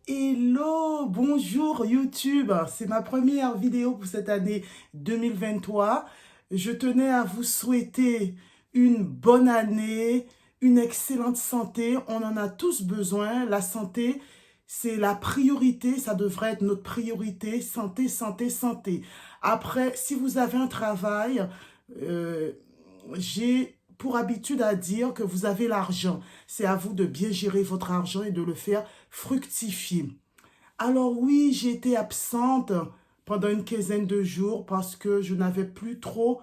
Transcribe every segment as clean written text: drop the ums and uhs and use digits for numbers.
Hello, bonjour YouTube. C'est ma première vidéo pour cette année 2023. Je tenais à vous souhaiter une bonne année, une excellente santé. On en a tous besoin. La santé, c'est la priorité. Ça devrait être notre priorité. Santé, santé, santé. Après, si vous avez un travail, euh, j'ai pour habitude à dire que vous avez l'argent. C'est à vous de bien gérer votre argent et de le faire fructifier. Alors oui, j'ai été absente pendant une quinzaine de jours parce que je n'avais plus trop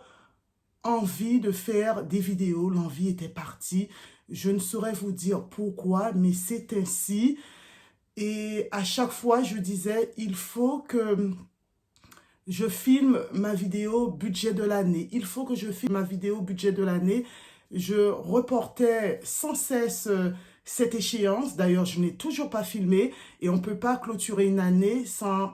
envie de faire des vidéos. L'envie était partie. Je ne saurais vous dire pourquoi, mais c'est ainsi. Et à chaque fois, je disais, il faut que je filme ma vidéo budget de l'année. Il faut que je filme ma vidéo budget de l'année. Je reportais sans cesse cette échéance. D'ailleurs, je n'ai toujours pas filmé et on ne peut pas clôturer une année sans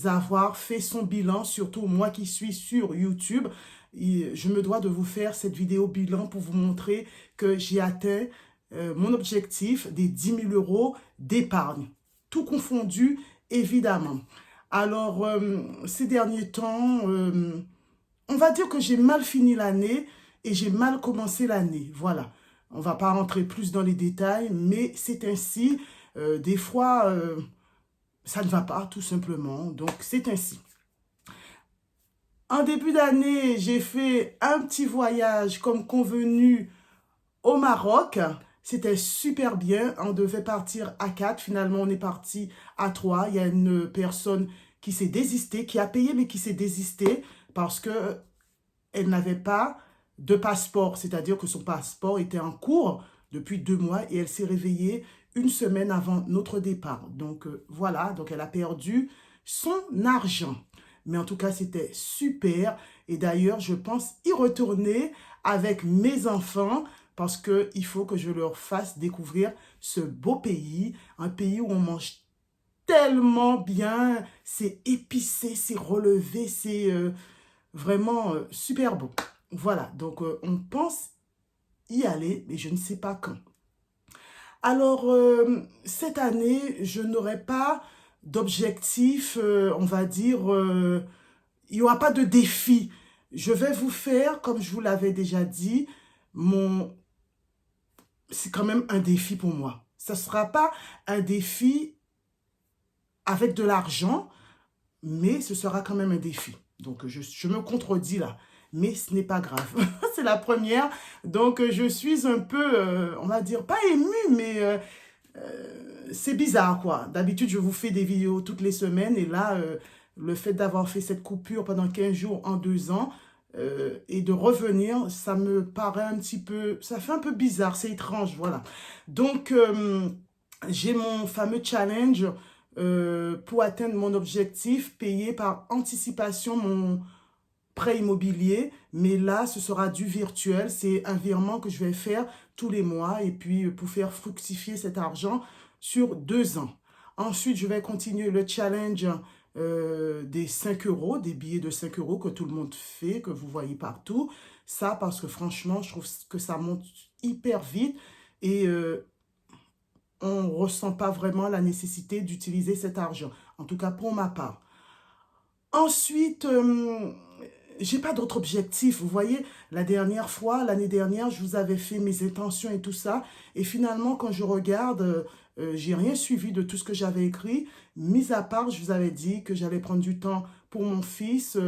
avoir fait son bilan, surtout moi qui suis sur YouTube. Et je me dois de vous faire cette vidéo bilan pour vous montrer que j'ai atteint mon objectif des 10 000 € d'épargne. Tout confondu, évidemment. Alors, ces derniers temps, on va dire que j'ai mal fini l'année et j'ai mal commencé l'année. Voilà. On ne va pas rentrer plus dans les détails, mais c'est ainsi. Des fois, ça ne va pas, tout simplement. Donc, c'est ainsi. En début d'année, j'ai fait un petit voyage comme convenu au Maroc. C'était super bien. On devait partir à 4. Finalement, on est parti à 3. Il y a une personne qui s'est désistée, qui a payé, mais qui s'est désistée parce que elle n'avait pas de passeport. C'est-à-dire que son passeport était en cours depuis 2 mois et elle s'est réveillée une semaine avant notre départ. Donc, voilà. Donc, elle a perdu son argent. Mais en tout cas, c'était super. Et d'ailleurs, je pense y retourner avec mes enfants parce qu'il faut que je leur fasse découvrir ce beau pays, un pays où on mange tellement bien, c'est épicé, c'est relevé, c'est vraiment super beau. Voilà, donc on pense y aller, mais je ne sais pas quand. Alors, cette année, je n'aurai pas d'objectif, on va dire, il n'y aura pas de défi. Je vais vous faire, comme je vous l'avais déjà dit, mon c'est quand même un défi pour moi. Ce ne sera pas un défi avec de l'argent, mais ce sera quand même un défi. Donc, je me contredis là, mais ce n'est pas grave. C'est la première, donc je suis un peu, on va dire, pas émue, mais c'est bizarre, quoi. D'habitude, je vous fais des vidéos toutes les semaines, et là, le fait d'avoir fait cette coupure pendant 15 jours en 2 ans, et de revenir, ça me paraît un petit peu, ça fait un peu bizarre, c'est étrange, voilà. Donc, j'ai mon fameux challenge pour atteindre mon objectif, payer par anticipation mon prêt immobilier, mais là, ce sera du virtuel, c'est un virement que je vais faire tous les mois et puis pour faire fructifier cet argent sur 2 ans. Ensuite, je vais continuer le challenge des 5 €, des billets de 5 € que tout le monde fait, que vous voyez partout. Ça, parce que franchement, je trouve que ça monte hyper vite et on ne ressent pas vraiment la nécessité d'utiliser cet argent, en tout cas pour ma part. Ensuite, j'ai pas d'autre objectif. Vous voyez, la dernière fois, l'année dernière, je vous avais fait mes intentions et tout ça. Et finalement, quand je regarde, j'ai rien suivi de tout ce que j'avais écrit. Mis à part, je vous avais dit que j'allais prendre du temps pour mon fils,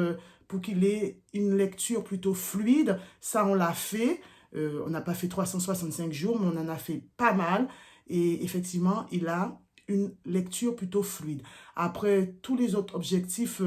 pour qu'il ait une lecture plutôt fluide. Ça, on l'a fait. On n'a pas fait 365 jours, mais on en a fait pas mal. Et effectivement, il a une lecture plutôt fluide. Après, tous les autres objectifs,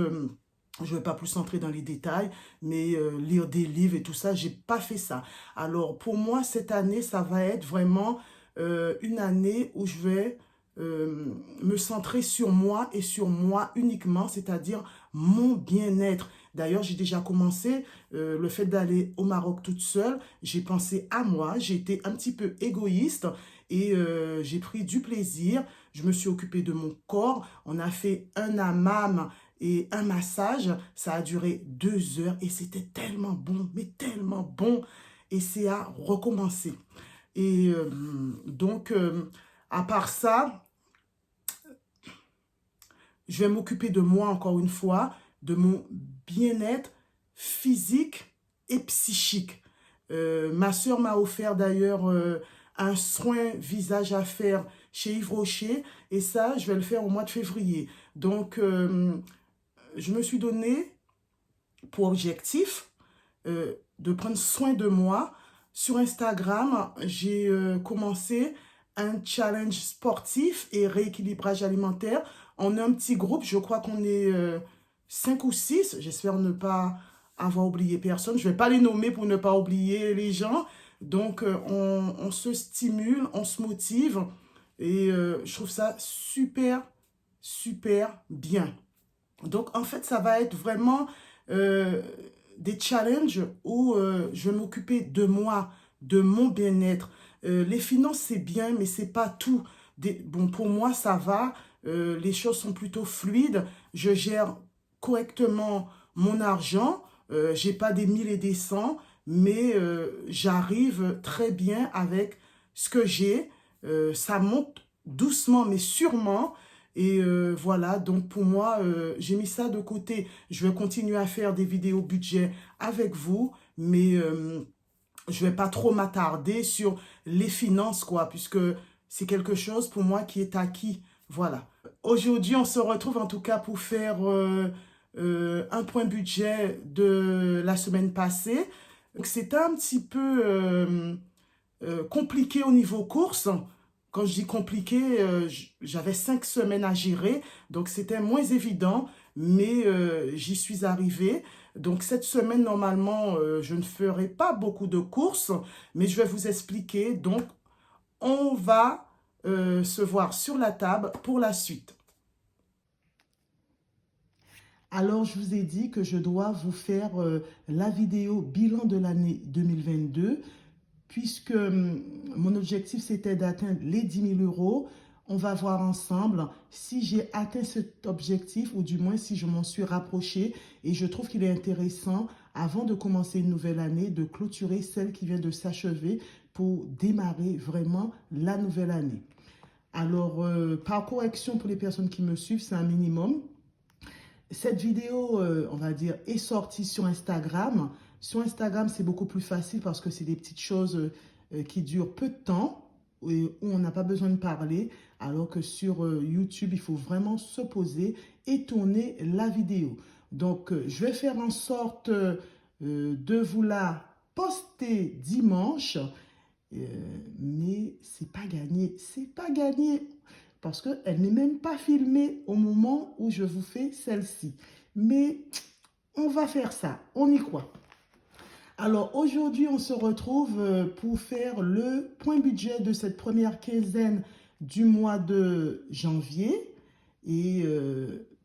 je ne vais pas plus entrer dans les détails, mais lire des livres et tout ça, j'ai pas fait ça. Alors, pour moi, cette année, ça va être vraiment une année où je vais me centrer sur moi et sur moi uniquement, c'est-à-dire mon bien-être. D'ailleurs, j'ai déjà commencé le fait d'aller au Maroc toute seule. J'ai pensé à moi, j'ai été un petit peu égoïste et j'ai pris du plaisir. Je me suis occupée de mon corps. On a fait un hammam et un massage. Ça a duré 2 heures et c'était tellement bon, mais tellement bon. Et c'est à recommencer. Et donc, à part ça, je vais m'occuper de moi encore une fois, de mon bien-être physique et psychique. Ma soeur m'a offert d'ailleurs un soin visage à faire chez Yves Rocher et ça, je vais le faire au mois de février. Donc, je me suis donné pour objectif de prendre soin de moi. Sur Instagram, j'ai commencé un challenge sportif et rééquilibrage alimentaire. On est un petit groupe, je crois qu'on est 5 ou 6. J'espère ne pas avoir oublié personne. Je ne vais pas les nommer pour ne pas oublier les gens. Donc, on se stimule, on se motive et je trouve ça super, super bien. Donc, en fait, ça va être vraiment des challenges où je vais m'occuper de moi, de mon bien-être. Les finances, c'est bien, mais c'est pas tout. Bon, pour moi, ça va. Les choses sont plutôt fluides. Je gère correctement mon argent. J'ai pas des 1000 et des cents, mais j'arrive très bien avec ce que j'ai. Ça monte doucement, mais sûrement. Et voilà, donc pour moi, j'ai mis ça de côté. Je vais continuer à faire des vidéos budget avec vous, mais je vais pas trop m'attarder sur les finances, quoi, puisque c'est quelque chose pour moi qui est acquis. Voilà. Aujourd'hui, on se retrouve en tout cas pour faire un point budget de la semaine passée. Donc, c'était un petit peu compliqué au niveau course. Quand je dis compliqué, j'avais 5 semaines à gérer, donc c'était moins évident, mais j'y suis arrivée. Donc cette semaine, normalement, je ne ferai pas beaucoup de courses, mais je vais vous expliquer. Donc, on va se voir sur la table pour la suite. Alors, je vous ai dit que je dois vous faire la vidéo bilan de l'année 2022. Puisque mon objectif, c'était d'atteindre les 10 000 euros. On va voir ensemble si j'ai atteint cet objectif ou du moins si je m'en suis rapproché. Et je trouve qu'il est intéressant, avant de commencer une nouvelle année, de clôturer celle qui vient de s'achever pour démarrer vraiment la nouvelle année. Alors, par correction pour les personnes qui me suivent, c'est un minimum. Cette vidéo, on va dire, est sortie sur Instagram. Sur Instagram, c'est beaucoup plus facile parce que c'est des petites choses qui durent peu de temps et où on n'a pas besoin de parler. Alors que sur YouTube, il faut vraiment se poser et tourner la vidéo. Donc, je vais faire en sorte de vous la poster dimanche. Mais c'est pas gagné. C'est pas gagné parce qu'elle n'est même pas filmée au moment où je vous fais celle-ci. Mais on va faire ça, on y croit. Alors aujourd'hui, on se retrouve pour faire le point budget de cette première quinzaine du mois de janvier. Et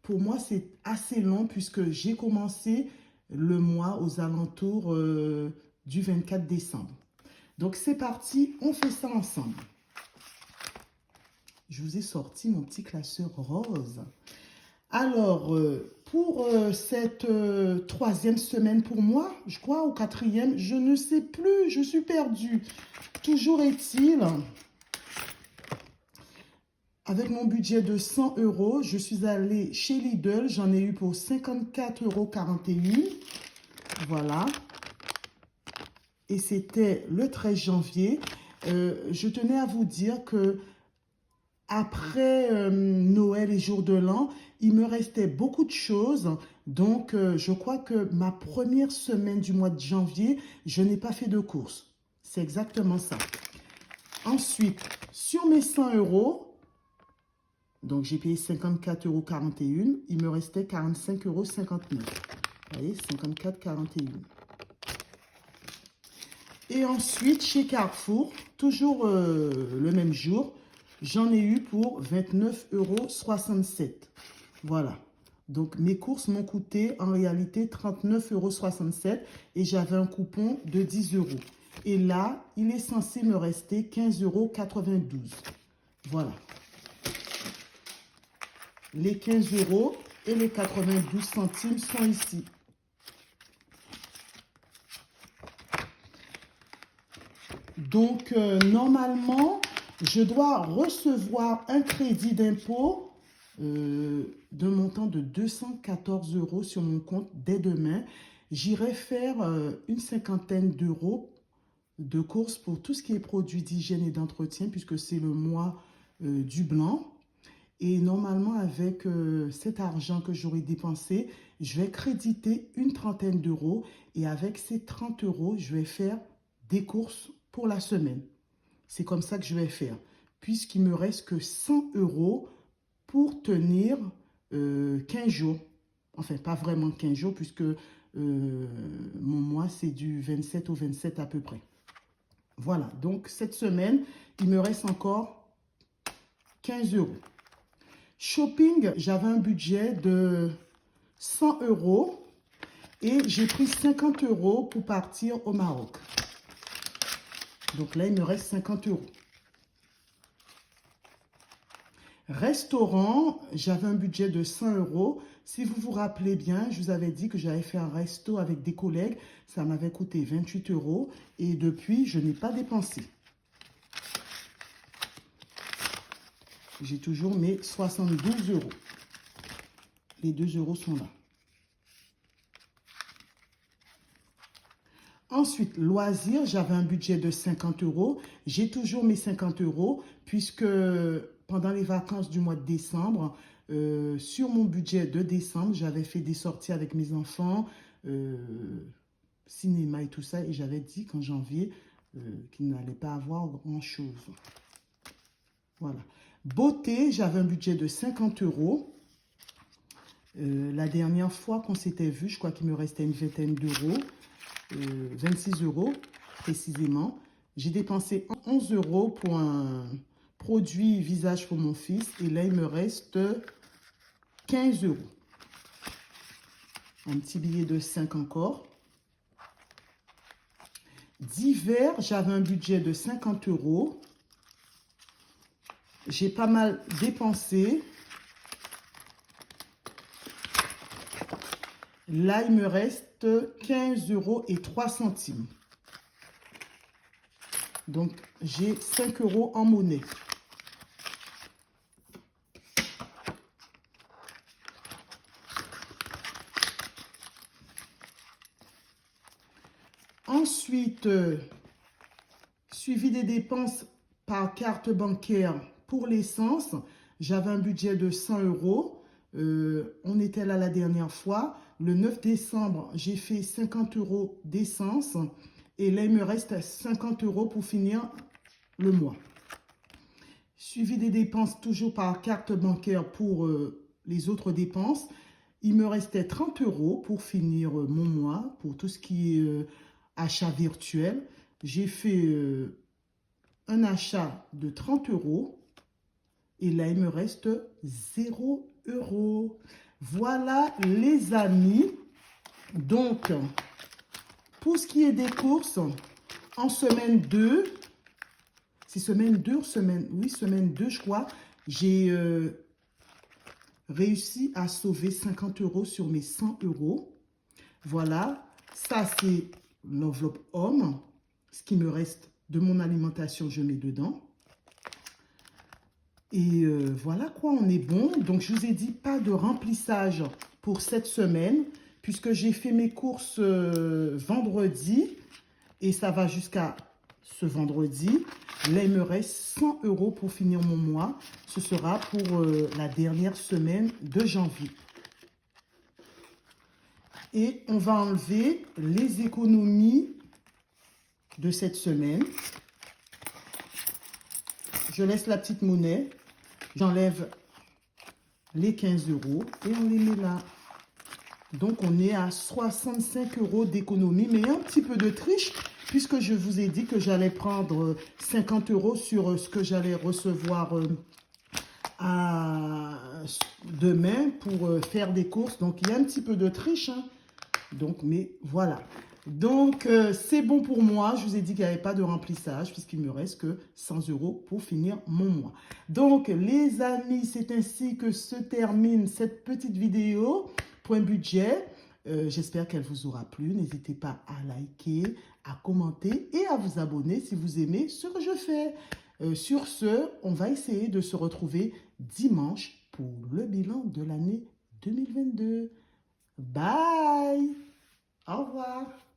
pour moi, c'est assez long puisque j'ai commencé le mois aux alentours du 24 décembre. Donc c'est parti, on fait ça ensemble. Je vous ai sorti mon petit classeur rose. Alors, pour cette troisième semaine pour moi, je crois, ou quatrième, je ne sais plus, je suis perdue. Toujours est-il, avec mon budget de 100 euros, je suis allée chez Lidl, j'en ai eu pour 54,41 €. Voilà. Et c'était le 13 janvier. Je tenais à vous dire que après Noël et jour de l'an, il me restait beaucoup de choses. Donc, je crois que ma première semaine du mois de janvier, je n'ai pas fait de courses. C'est exactement ça. Ensuite, sur mes 100 euros, donc j'ai payé 54,41 €, il me restait 45,59 €. Vous voyez, 54,41 €. Et ensuite, chez Carrefour, toujours le même jour, j'en ai eu pour 29,67 €. Voilà. Donc, mes courses m'ont coûté en réalité 39,67 € et j'avais un coupon de 10 €. Et là, il est censé me rester 15,92 €. Voilà. Les 15 € et les 92 centimes sont ici. Donc, normalement, je dois recevoir un crédit d'impôt d'un montant de 214 € sur mon compte dès demain. J'irai faire une cinquantaine d'euros de courses pour tout ce qui est produits d'hygiène et d'entretien, puisque c'est le mois du blanc. Et normalement, avec cet argent que j'aurai dépensé, je vais créditer une trentaine d'euros. Et avec ces 30 €, je vais faire des courses pour la semaine. C'est comme ça que je vais faire, puisqu'il me reste que 100 € pour tenir 15 jours. Enfin, pas vraiment 15 jours, puisque mon mois, c'est du 27 au 27 à peu près. Voilà, donc cette semaine, il me reste encore 15 €. Shopping, j'avais un budget de 100 € et j'ai pris 50 € pour partir au Maroc. Donc là, il me reste 50 €. Restaurant, j'avais un budget de 100 €. Si vous vous rappelez bien, je vous avais dit que j'avais fait un resto avec des collègues. Ça m'avait coûté 28 € et depuis, je n'ai pas dépensé. J'ai toujours mes 72 €. Les 2 € sont là. Ensuite, loisirs, j'avais un budget de 50 €. J'ai toujours mes 50 € puisque pendant les vacances du mois de décembre, sur mon budget de décembre, j'avais fait des sorties avec mes enfants, cinéma et tout ça. Et j'avais dit qu'en janvier, qu'il n'allait pas avoir grand-chose. Voilà. Beauté, j'avais un budget de 50 €. La dernière fois qu'on s'était vu, je crois qu'il me restait une vingtaine d'euros. 26 € précisément. J'ai dépensé 11 € pour un produit visage pour mon fils. Et là, il me reste 15 €. Un petit billet de 5 encore. Divers, j'avais un budget de 50 €. J'ai pas mal dépensé. Là, il me reste 15 € et 3 centimes. Donc, j'ai 5 € en monnaie. Ensuite, suivi des dépenses par carte bancaire pour l'essence. J'avais un budget de 100 €. On était là la dernière fois. Le 9 décembre, j'ai fait 50 € d'essence. Et là, il me reste 50 € pour finir le mois. Suivi des dépenses toujours par carte bancaire pour les autres dépenses. Il me restait 30 € pour finir mon mois, pour tout ce qui est achat virtuel. J'ai fait un achat de 30 €. Et là, il me reste 0 €. Voilà, les amis. Donc, pour ce qui est des courses, en semaine 2, c'est semaine 2 ou semaine... Oui, semaine 2, je crois. J'ai réussi à sauver 50 € sur mes 100 €. Voilà, ça c'est l'enveloppe homme. Ce qui me reste de mon alimentation, je mets dedans. Et voilà quoi, on est bon. Donc, je vous ai dit, pas de remplissage pour cette semaine, puisque j'ai fait mes courses vendredi. Et ça va jusqu'à ce vendredi. Là, il me reste 100 € pour finir mon mois. Ce sera pour la dernière semaine de janvier. Et on va enlever les économies de cette semaine. Je laisse la petite monnaie. J'enlève les 15 € et on les met là. Donc, on est à 65 € d'économie. Mais il y a un petit peu de triche puisque je vous ai dit que j'allais prendre 50 € sur ce que j'allais recevoir demain pour faire des courses. Donc, il y a un petit peu de triche. Hein. Donc, mais voilà. Donc, c'est bon pour moi. Je vous ai dit qu'il n'y avait pas de remplissage puisqu'il me reste que 100 € pour finir mon mois. Donc, les amis, c'est ainsi que se termine cette petite vidéo. Point budget. J'espère qu'elle vous aura plu. N'hésitez pas à liker, à commenter et à vous abonner si vous aimez ce que je fais. Sur ce, on va essayer de se retrouver dimanche pour le bilan de l'année 2022. Bye! Au revoir!